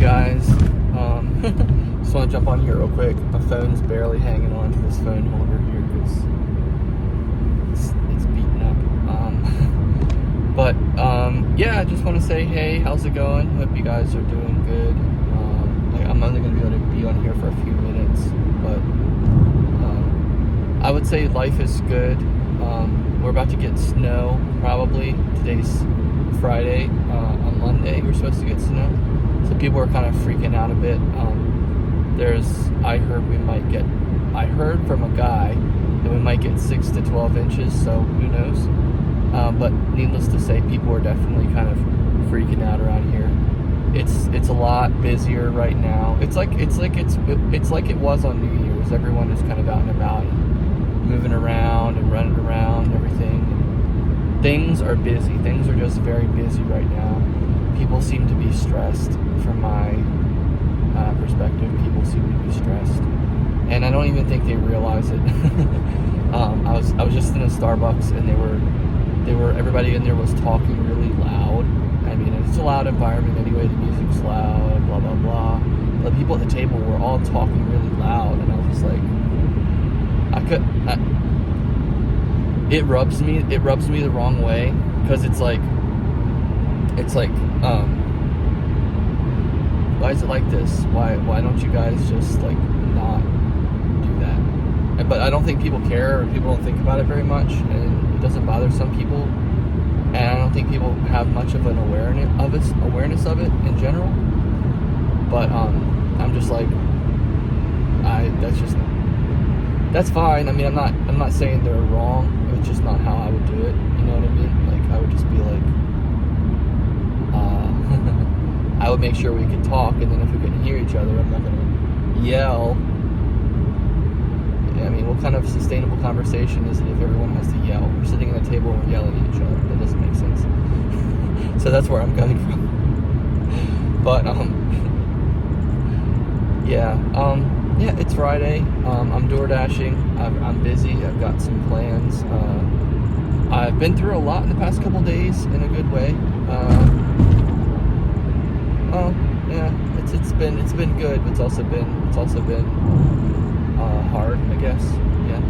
guys. Just want to jump on here real quick. My phone's barely hanging on to this phone holder here because it's beaten up. Yeah, I just want to say, hey, how's it going? Hope you guys are doing good. I'm only going to be able to be on here for a few minutes, but I would say life is good. We're about to get snow, probably. Today's Friday. On Monday, we're supposed to get snow. So people are kind of freaking out a bit. I heard from a guy that we might get 6 to 12 inches, so who knows? But needless to say, people are definitely kind of freaking out around here. It's a lot busier right now. It's like it was on New Year's. Everyone is kind of out and about, and moving around and running around and everything. Things are busy. Things are just very busy right now. People seem to be stressed. From my perspective, people seem to be stressed, and I don't even think they realize it. I was just in a Starbucks, and everybody in there was talking really loud. I mean, it's a loud environment anyway. The music's loud, blah blah blah. The people at the table were all talking really loud, and I was just like, it rubs me the wrong way, because it's like why is it like this? Why don't you guys just like not do that? But I don't think people care, or people don't think about it very much, and it doesn't bother some people. And I don't think people have much of an awareness of it in general. But I'm just like, that's fine. I mean, I'm not saying they're wrong. It's just not how I would do it. You know what I mean? Like, I would just be like, I would make sure we could talk, and then if we couldn't hear each other, I'm not gonna yell. I mean, what kind of sustainable conversation is it if everyone has to yell? We're sitting at a table and we're yelling at each other. That doesn't make sense. So that's where I'm coming from. But yeah, it's Friday. I'm door dashing. I'm busy. I've got some plans. I've been through a lot in the past couple days in a good way. Yeah, it's been good. It's also been hard, I guess. Yeah.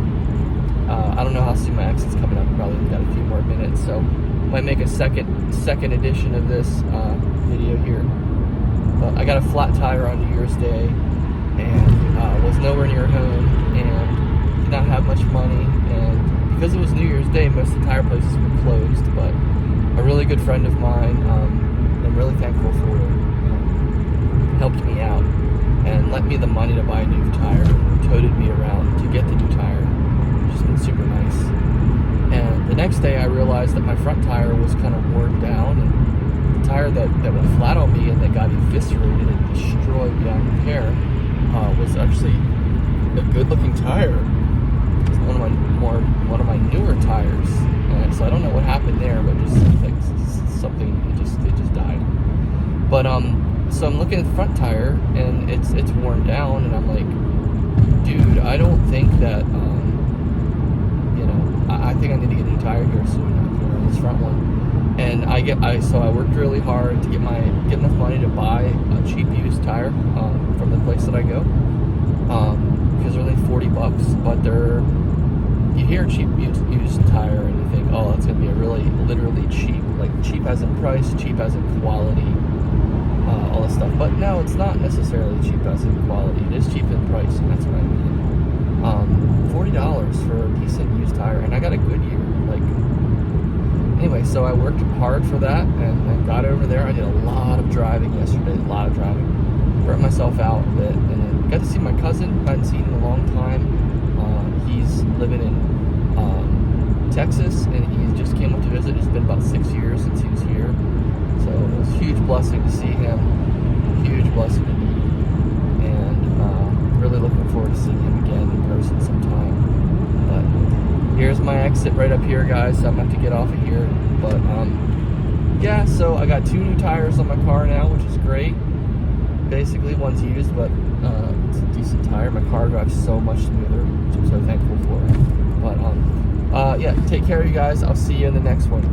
I don't know how soon my exit's coming up. Probably got a few more minutes, so might make a second edition of this video here. But I got a flat tire on New Year's Day, and was nowhere near home, and did not have much money. And because it was New Year's Day, most of the tire places were closed. But a really good friend of mine, I'm really thankful for, helped me out and lent me the money to buy a new tire, toted me around to get the new tire, which has been super nice. And the next day I realized that my front tire was kind of worn down, and the tire that went flat on me and that got eviscerated and destroyed beyond repair was actually a good looking tire. It's one of my newer tires. So I don't know what happened there, but just like something, it just died. But so I'm looking at the front tire, and it's worn down, and I'm like, dude, I don't think that, I think I need to get a new tire here soon on this front one. And so I worked really hard to get enough money to buy a cheap used tire from the place that I go, because they're only $40, but you hear cheap used tire and you think, oh, that's gonna be a really literally cheap, like cheap as in price, cheap as in quality. All this stuff, but no, it's not necessarily cheap as in quality. It is cheap in price, and that's what I mean. $40 for a decent used tire, and I got a Goodyear. Anyway, so I worked hard for that, and got over there. I did a lot of driving yesterday, burnt myself out a bit, and then got to see my cousin. I hadn't seen in a long time. He's living in Texas, and he just came up to visit. It's been about 6 years since he was here. So it was a huge blessing to see him, huge blessing to me, and really looking forward to seeing him again in person sometime. But here's my exit right up here, guys, so I'm going to have to get off of here. But yeah, so I got 2 new tires on my car now, which is great. Basically, one's used, but it's a decent tire. My car drives so much smoother, which I'm so thankful for. But yeah, take care, you guys. I'll see you in the next one.